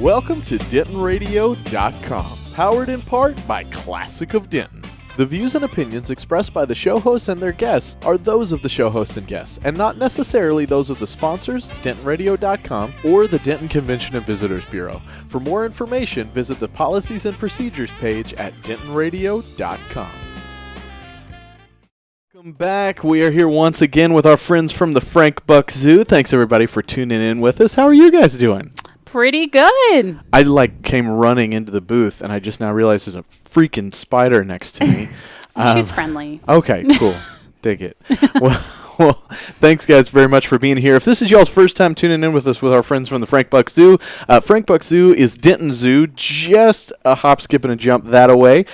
Welcome to DentonRadio.com, powered in part by Classic of Denton. The views and opinions expressed by the show hosts and their guests are those of the show host and guests, and not necessarily those of the sponsors, DentonRadio.com, or the Denton Convention and Visitors Bureau. For more information, visit the Policies and Procedures page at DentonRadio.com. Welcome back. We are here once again with our friends from the Frank Buck Zoo. Thanks everybody for tuning in with us. How are you guys doing? Pretty good. I came running into the booth and I just now realized there's a freaking spider next to me. She's friendly. Okay, cool. Dig it. Well, thanks guys very much for being here. If this is y'all's first time tuning in with us with our friends from the Frank Buck Zoo, Frank Buck Zoo is Denton Zoo, just a hop, skip, and a jump that away.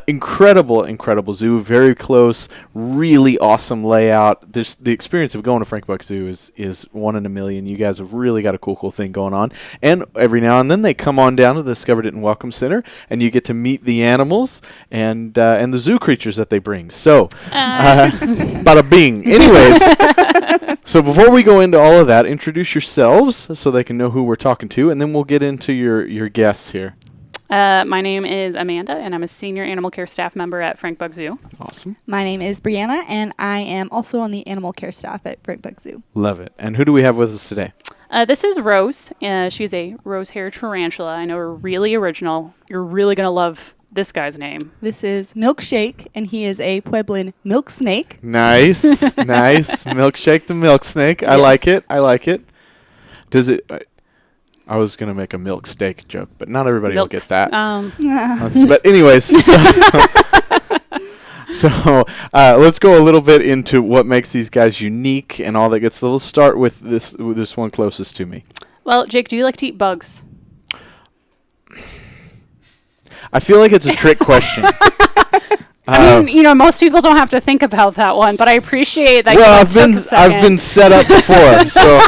Incredible zoo, very close, really awesome layout. The experience of going to Frank Buck Zoo is one in a million. You guys have really got a cool thing going on. And every now and then they come on down to the Discover Denton Welcome Center, and you get to meet the animals and the zoo creatures that they bring. So, bada bing. Anyways. So before we go into all of that, introduce yourselves so they can know who we're talking to, and then we'll get into your guests here. My name is Amanda, and I'm a senior animal care staff member at Frank Buck Zoo. Awesome. My name is Brianna, and I am also on the animal care staff at Frank Buck Zoo. Love it. And who do we have with us today? This is Rose. She's a rose-hair tarantula. I know we're really original. You're really going to love this guy's name. This is Milkshake, and he is a Pueblan milk snake. Nice. Milkshake the milk snake. Yes. I like it. Does it... I was going to make a milk steak joke, but not everybody will get that. But anyways, so let's go a little bit into what makes these guys unique and all that good. So let's start with this one closest to me. Well, Jake, do you like to eat bugs? I feel like it's a trick question. I mean, most people don't have to think about that one, but I appreciate that. Well, I've been set up before, so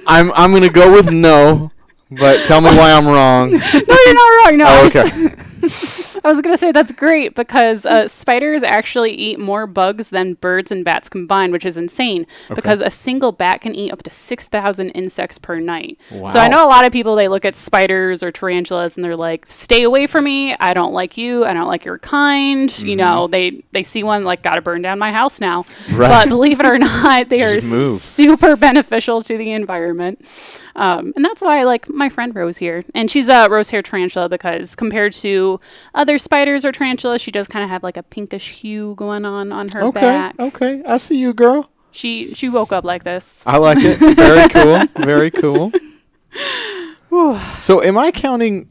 I'm going to go with no. But tell me why I'm wrong. No, you're not wrong. No, oh, okay. I was going to say that's great because spiders actually eat more bugs than birds and bats combined, which is insane because a single bat can eat up to 6,000 insects per night. Wow. So I know a lot of people, they look at spiders or tarantulas and they're like, stay away from me. I don't like you. I don't like your kind. Mm-hmm. You know, they see one like, gotta burn down my house now. Right. But believe it or not, they are super beneficial to the environment. And that's why I like my friend Rose here. And she's a rose-hair tarantula because compared to other spiders or tarantulas, she does kind of have like a pinkish hue going on her back. Okay, I see you, girl. She woke up like this. I like it. Very cool. Very cool. So am I counting,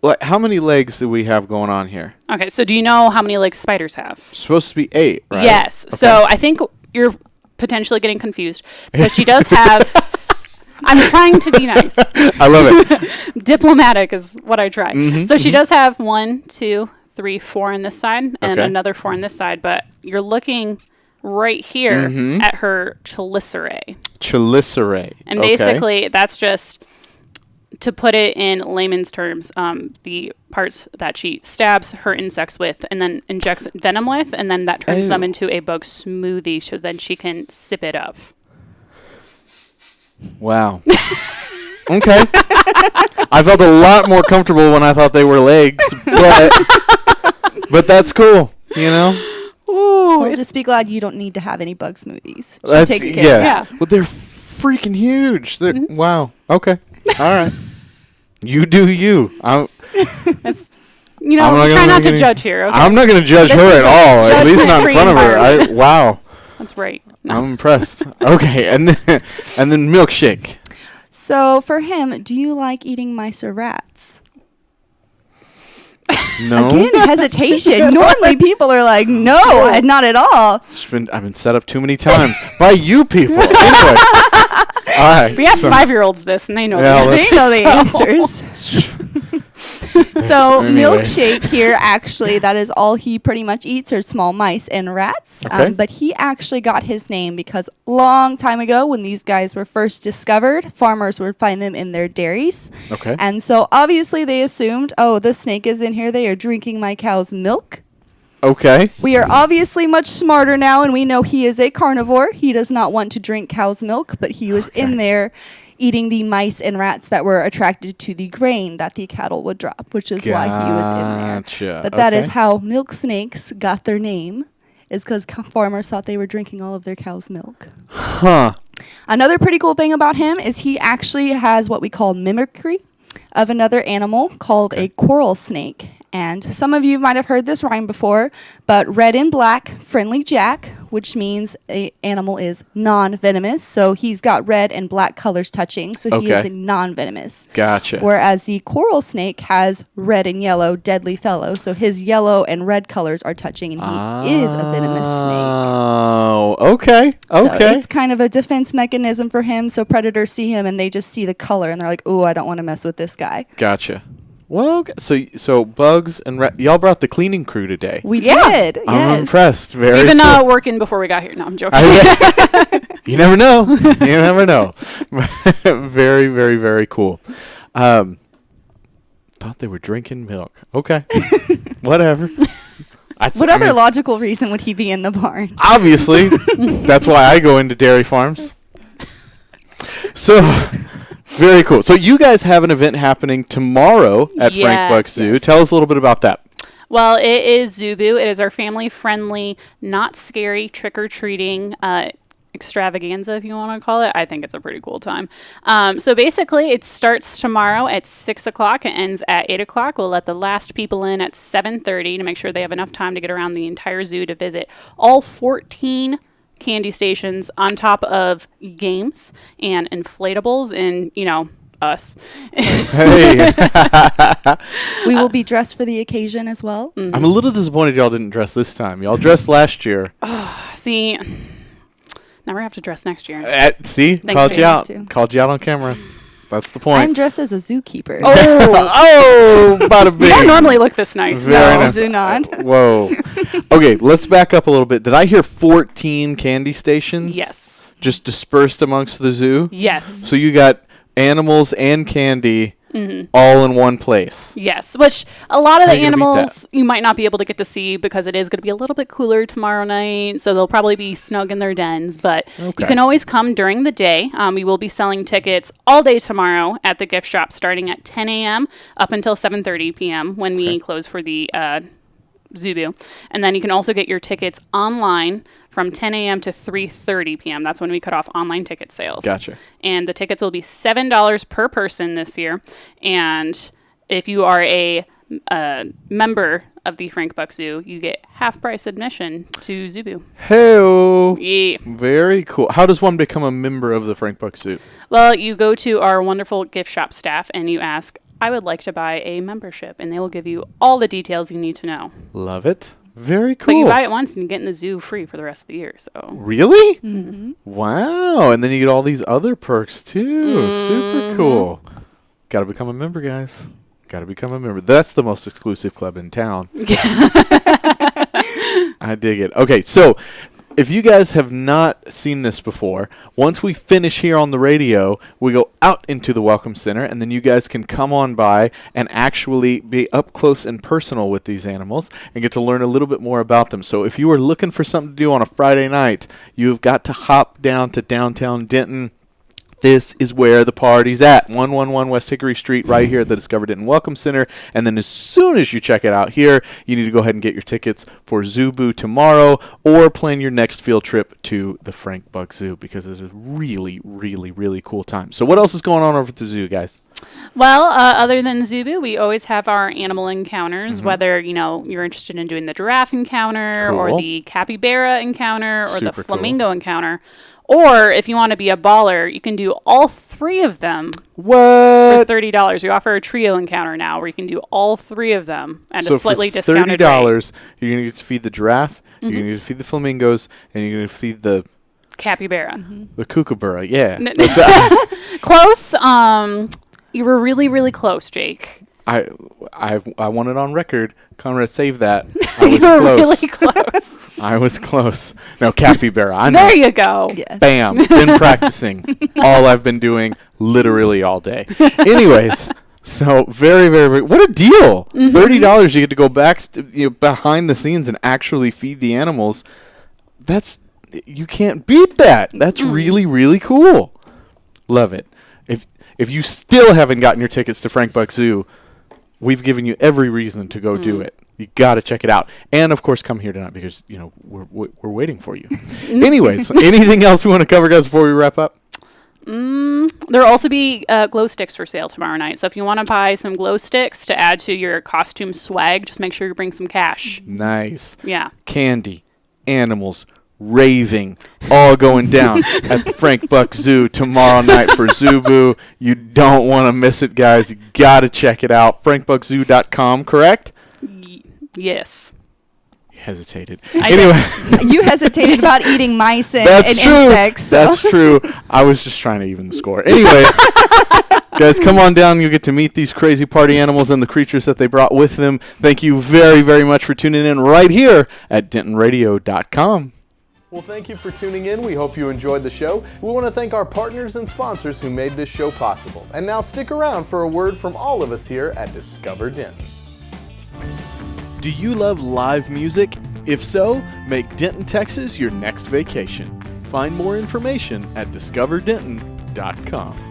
like, how many legs do we have going on here? Okay, so do you know how many legs spiders have? Supposed to be 8, right? Yes. Okay. So I think you're potentially getting confused because she does have... I'm trying to be nice. I love it. Diplomatic is what I try. Mm-hmm, so she does have 1, 2, 3, 4 on this side and another 4 on this side. But you're looking right here at her chelicerae. Chelicerae. And basically that's just, to put it in layman's terms, the parts that she stabs her insects with and then injects venom with. And then that turns them into a bug smoothie so then she can sip it up. Wow. Okay. I felt a lot more comfortable when I thought they were legs, but that's cool, you know? Ooh, well, just be glad you don't need to have any bug smoothies. She takes care of it. Yeah. Well, they're freaking huge. Wow. Okay. All right. You do you. Try not to judge here. Okay? I'm not going to judge her at all, at least not in front of her. Wow. That's right. No. I'm impressed. Okay, and then Milkshake. So for him, do you like eating mice or rats? No. Again, hesitation. Normally people are like, no, not at all. I've been set up too many times by you people. Anyway. All right. We asked 5-year-olds this, and they know the answers. They know the answers. So Milkshake here, actually, that is all he pretty much eats are small mice and rats. But he actually got his name because long time ago when these guys were first discovered, farmers would find them in their dairies. Okay. And so obviously they assumed, oh, the snake is in here. They are drinking my cow's milk. Okay. We are obviously much smarter now, and we know he is a carnivore. He does not want to drink cow's milk, but he was in there eating the mice and rats that were attracted to the grain that the cattle would drop, which is why he was in there. But that is how milk snakes got their name, is because farmers thought they were drinking all of their cow's milk. Huh. Another pretty cool thing about him is he actually has what we call mimicry of another animal called a coral snake. And some of you might have heard this rhyme before, but red and black, friendly Jack, which means an animal is non-venomous. So he's got red and black colors touching, so he is a non-venomous. Gotcha. Whereas the coral snake has red and yellow, deadly fellow. So his yellow and red colors are touching, and he is a venomous snake. Oh, okay. So it's kind of a defense mechanism for him. So predators see him and they just see the color and they're like, "Ooh, I don't want to mess with this guy." Gotcha. Well, so bugs and y'all brought the cleaning crew today. We did. Yes. I'm impressed. Very. We've been cool. working before we got here. No, I'm joking. You never know. You never know. Very, very, very cool. Thought they were drinking milk. Okay. Whatever. What other logical reason would he be in the barn? Obviously. That's why I go into dairy farms. So, very cool. So you guys have an event happening tomorrow at Frank Buck Zoo. Tell us a little bit about that. Well, it is Zubu. It is our family-friendly, not scary trick-or-treating extravaganza, if you want to call it. I think it's a pretty cool time. So basically, it starts tomorrow at 6 o'clock. It ends at 8 o'clock. We'll let the last people in at 7:30 to make sure they have enough time to get around the entire zoo to visit all 14 candy stations on top of games and inflatables and, us. Hey. We will be dressed for the occasion as well. Mm-hmm. I'm a little disappointed y'all didn't dress this time. Y'all dressed last year. See, never have to dress next year. See? Thanks Called for you out. to. Called you out on camera. That's the point. I'm dressed as a zookeeper. Bada bing. You don't normally look this nice. Very So. nice. Do not. Whoa. Okay, let's back up a little bit. Did I hear 14 candy stations? Yes. Just dispersed amongst the zoo? Yes. So you got animals and candy all in one place. Yes, which a lot of How the you gonna beat animals you might not be able to get to see because it is going to be a little bit cooler tomorrow night, so they'll probably be snug in their dens, but you can always come during the day. We will be selling tickets all day tomorrow at the gift shop starting at 10 a.m. up until 7:30 p.m. when we close for the Zubu. And then you can also get your tickets online from 10 a.m. to 3:30 p.m. That's when we cut off online ticket sales. Gotcha. And the tickets will be $7 per person this year. And if you are a member of the Frank Buck Zoo, you get half price admission to Zubu. Hey, Yeah. very cool. How does one become a member of the Frank Buck Zoo? Well, you go to our wonderful gift shop staff and you ask, "I would like to buy a membership," and they will give you all the details you need to know. Love it. Very cool. But you buy it once and you get in the zoo free for the rest of the year. So Really? Mm-hmm. Wow. And then you get all these other perks too. Super cool. Got to become a member, guys. Got to become a member. That's the most exclusive club in town. I dig it. Okay, so if you guys have not seen this before, once we finish here on the radio, we go out into the Welcome Center, and then you guys can come on by and actually be up close and personal with these animals and get to learn a little bit more about them. So if you are looking for something to do on a Friday night, you've got to hop down to downtown Denton. This is where the party's at. 111 West Hickory Street, right here at the Discover Denton Welcome Center. And then as soon as you check it out here, you need to go ahead and get your tickets for Zubu tomorrow or plan your next field trip to the Frank Buck Zoo because it's a really, really, really cool time. So what else is going on over at the zoo, guys? Well, other than Zubu, we always have our animal encounters, whether, you're interested in doing the giraffe encounter or the capybara encounter or the flamingo encounter. Or if you want to be a baller, you can do all three of them for $30. We offer a trio encounter now where you can do all three of them at a slightly discounted rate. So for $30, you're going to get to feed the giraffe, you're going to get to feed the flamingos, and you're going to feed the capybara. The kookaburra, yeah. Close. You were really, really close, Jake. I want it on record. Conrad, save that. I was you were close. really close. I was close. No, capybara. I know. There you go. Yes. Bam. Been practicing. All I've been doing literally all day. Anyways, so very, very, very, what a deal. $30 you get to go back behind the scenes and actually feed the animals. You can't beat that. That's really, really cool. Love it. if you still haven't gotten your tickets to Frank Buck Zoo, we've given you every reason to go do it. You got to check it out. And, of course, come here tonight because, we're waiting for you. Anyways, anything else we want to cover, guys, before we wrap up? There'll also be glow sticks for sale tomorrow night. So if you want to buy some glow sticks to add to your costume swag, just make sure you bring some cash. Nice. Yeah. Candy, animals, raving, all going down at the Frank Buck Zoo tomorrow night for Zubu. You don't want to miss it, guys. You got to check it out. FrankBuckZoo.com, correct? Yes. Hesitated. Anyway, you hesitated about eating mice and insects. So. That's true. I was just trying to even the score. Anyways, guys, come on down. You'll get to meet these crazy party animals and the creatures that they brought with them. Thank you very, very much for tuning in right here at DentonRadio.com. Well, thank you for tuning in. We hope you enjoyed the show. We want to thank our partners and sponsors who made this show possible. And now stick around for a word from all of us here at Discover Denton. Do you love live music? If so, make Denton, Texas your next vacation. Find more information at discoverdenton.com.